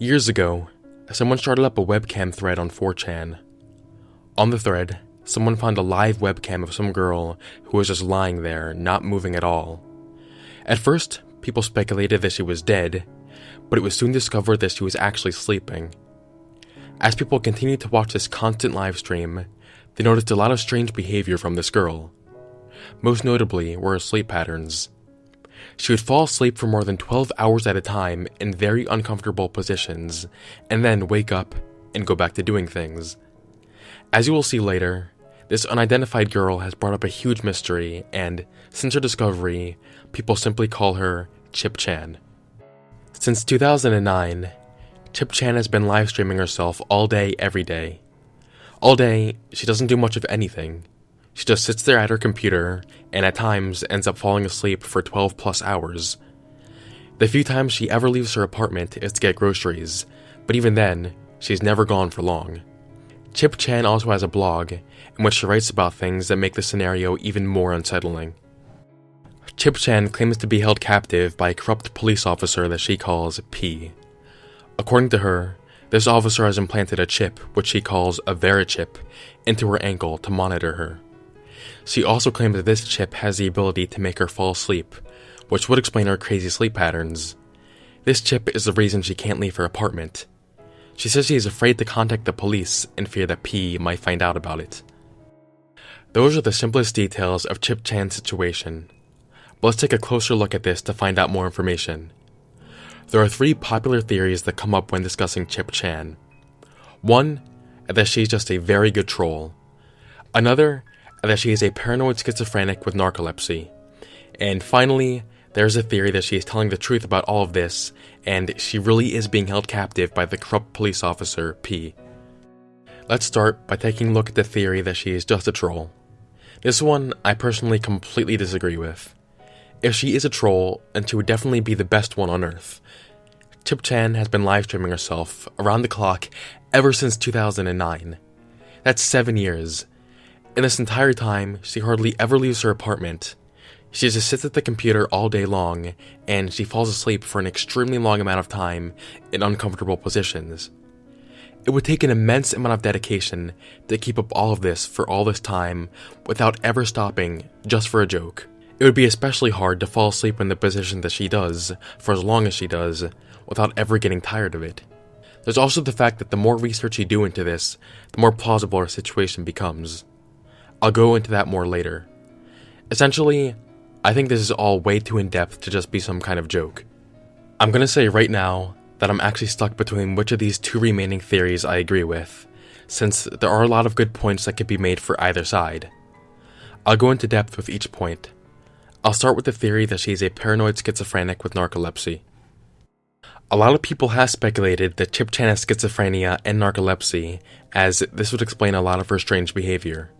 Years ago, someone started up a webcam thread on 4chan. On the thread, someone found a live webcam of some girl who was just lying there, not moving at all. At first, people speculated that she was dead, but it was soon discovered that she was actually sleeping. As people continued to watch this constant live stream, they noticed a lot of strange behavior from this girl. Most notably were her sleep patterns. She would fall asleep for more than 12 hours at a time in very uncomfortable positions, and then wake up and go back to doing things. As you will see later, this unidentified girl has brought up a huge mystery, and since her discovery, people simply call her Chipchan. Since 2009, Chipchan has been live streaming herself all day, every day. All day, she doesn't do much of anything. She just sits there at her computer, and at times ends up falling asleep for 12 plus hours. The few times she ever leaves her apartment is to get groceries, but even then, she's never gone for long. Chipchan also has a blog, in which she writes about things that make the scenario even more unsettling. Chipchan claims to be held captive by a corrupt police officer that she calls P. According to her, this officer has implanted a chip, which she calls a Verichip, into her ankle to monitor her. She also claims that this chip has the ability to make her fall asleep, which would explain her crazy sleep patterns. This chip is the reason she can't leave her apartment. She says she is afraid to contact the police in fear that P might find out about it. Those are the simplest details of Chipchan's situation. But let's take a closer look at this to find out more information. There are 3 popular theories that come up when discussing Chipchan. One, that she's just a very good troll. Another, that she is a paranoid schizophrenic with narcolepsy. And finally, there's a theory that she is telling the truth about all of this, and she really is being held captive by the corrupt police officer, P. Let's start by taking a look at the theory that she is just a troll. This one, I personally completely disagree with. If she is a troll, then she would definitely be the best one on Earth. Chipchan has been live streaming herself around the clock ever since 2009. That's 7 years. In this entire time, she hardly ever leaves her apartment. She just sits at the computer all day long, and she falls asleep for an extremely long amount of time in uncomfortable positions. It would take an immense amount of dedication to keep up all of this for all this time without ever stopping just for a joke. It would be especially hard to fall asleep in the position that she does for as long as she does without ever getting tired of it. There's also the fact that the more research you do into this, the more plausible her situation becomes. I'll go into that more later. Essentially, I think this is all way too in-depth to just be some kind of joke. I'm gonna say right now that I'm actually stuck between which of these 2 remaining theories I agree with, since there are a lot of good points that could be made for either side. I'll go into depth with each point. I'll start with the theory that she is a paranoid schizophrenic with narcolepsy. A lot of people have speculated that Chipchan has schizophrenia and narcolepsy, as this would explain a lot of her strange behavior.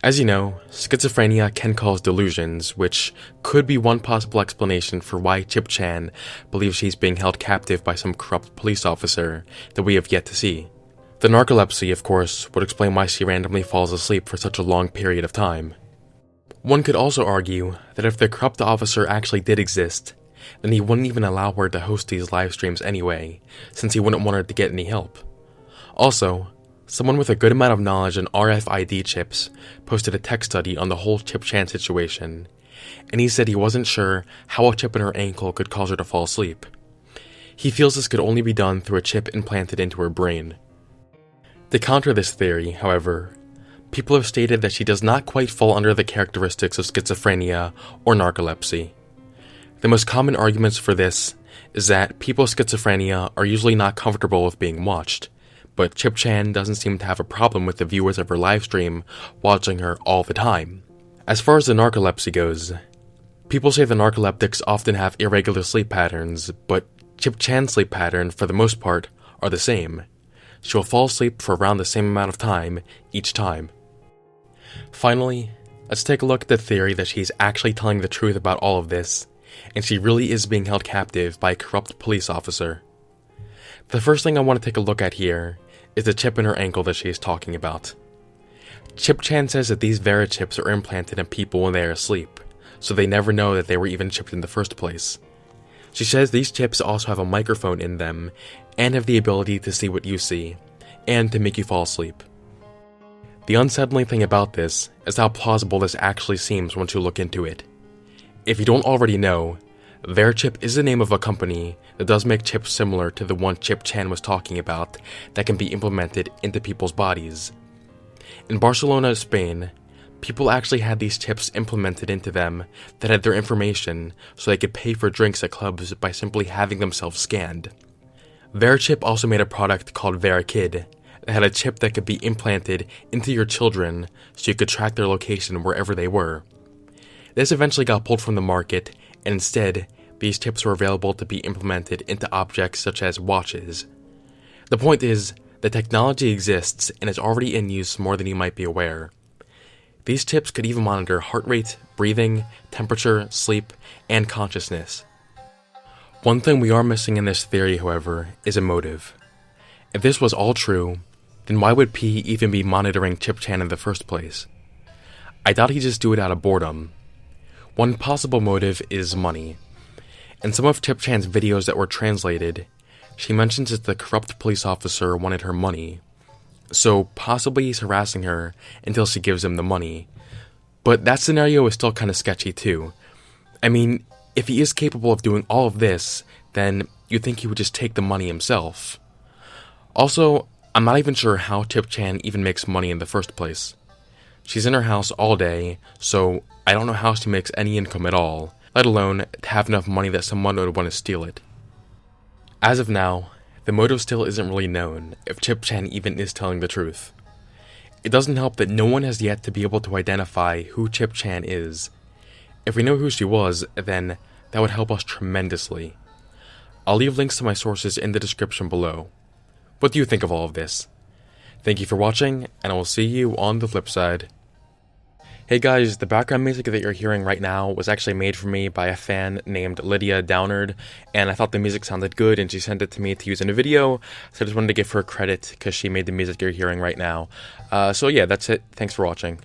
As you know, schizophrenia can cause delusions, which could be one possible explanation for why Chipchan believes she's being held captive by some corrupt police officer that we have yet to see. The narcolepsy, of course, would explain why she randomly falls asleep for such a long period of time. One could also argue that if the corrupt officer actually did exist, then he wouldn't even allow her to host these live streams anyway, since he wouldn't want her to get any help. Also, someone with a good amount of knowledge in RFID chips posted a tech study on the whole Chipchan situation, and he said he wasn't sure how a chip in her ankle could cause her to fall asleep. He feels this could only be done through a chip implanted into her brain. To counter this theory, however, people have stated that she does not quite fall under the characteristics of schizophrenia or narcolepsy. The most common arguments for this is that people with schizophrenia are usually not comfortable with being watched, but Chipchan doesn't seem to have a problem with the viewers of her livestream watching her all the time. As far as the narcolepsy goes, people say the narcoleptics often have irregular sleep patterns, but Chipchan's sleep pattern, for the most part, are the same. She will fall asleep for around the same amount of time each time. Finally, let's take a look at the theory that she's actually telling the truth about all of this, and she really is being held captive by a corrupt police officer. The first thing I want to take a look at here is the chip in her ankle that she is talking about. Chipchan says that these Verichips are implanted in people when they are asleep, so they never know that they were even chipped in the first place. She says these chips also have a microphone in them and have the ability to see what you see, and to make you fall asleep. The unsettling thing about this is how plausible this actually seems once you look into it. If you don't already know, their chip is the name of a company that does make chips similar to the one Chipchan was talking about that can be implemented into people's bodies. In Barcelona, Spain, people actually had these chips implemented into them that had their information so they could pay for drinks at clubs by simply having themselves scanned. Their chip also made a product called VeriKid that had a chip that could be implanted into your children so you could track their location wherever they were. This eventually got pulled from the market, and instead, these chips were available to be implemented into objects such as watches. The point is, the technology exists and is already in use more than you might be aware. These chips could even monitor heart rate, breathing, temperature, sleep, and consciousness. One thing we are missing in this theory, however, is a motive. If this was all true, then why would P even be monitoring Chipchan in the first place? I doubt he'd just do it out of boredom. One possible motive is money. In some of Chipchan's videos that were translated, she mentions that the corrupt police officer wanted her money. So possibly he's harassing her until she gives him the money. But that scenario is still kind of sketchy too. I mean, if he is capable of doing all of this, then you'd think he would just take the money himself. Also, I'm not even sure how Chipchan even makes money in the first place. She's in her house all day, so I don't know how she makes any income at all, let alone to have enough money that someone would want to steal it. As of now, the motive still isn't really known if Chipchan even is telling the truth. It doesn't help that no one has yet to be able to identify who Chipchan is. If we know who she was, then that would help us tremendously. I'll leave links to my sources in the description below. What do you think of all of this? Thank you for watching, and I will see you on the flip side. Hey guys, the background music that you're hearing right now was actually made for me by a fan named Lydia, Downard, and I thought the music sounded good and she sent it to me to use in a video, so I just wanted to give her credit because she made the music you're hearing right now. So yeah, that's it. Thanks for watching.